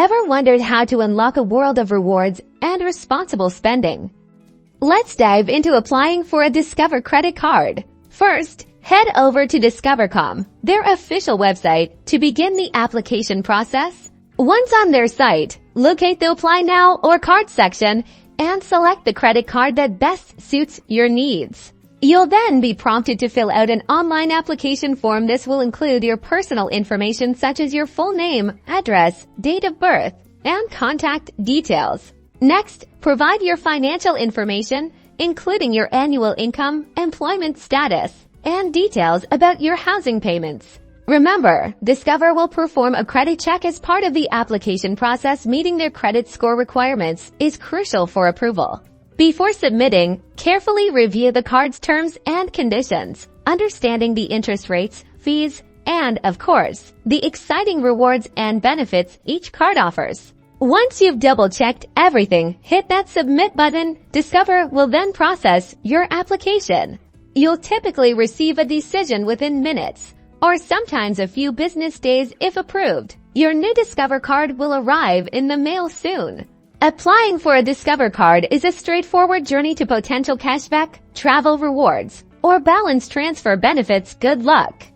Ever wondered how to unlock a world of rewards and responsible spending? Let's dive into applying for a Discover credit card. First, head over to Discover.com, their official website, to begin the application process. Once on their site, locate the Apply Now or Card section and select the credit card that best suits your needs. You'll then be prompted to fill out an online application form. This will include your personal information such as your full name, address, date of birth, and contact details. Next, provide your financial information, including your annual income, employment status, and details about your housing payments. Remember, Discover will perform a credit check as part of the application process. Meeting their credit score requirements is crucial for approval. Before submitting, carefully review the card's terms and conditions, understanding the interest rates, fees, and, of course, the exciting rewards and benefits each card offers. Once you've double-checked everything, hit that submit button. Discover will then process your application. You'll typically receive a decision within minutes, or sometimes a few business days if approved. Your new Discover card will arrive in the mail soon. Applying for a Discover card is a straightforward journey to potential cashback, travel rewards, or balance transfer benefits. Good luck!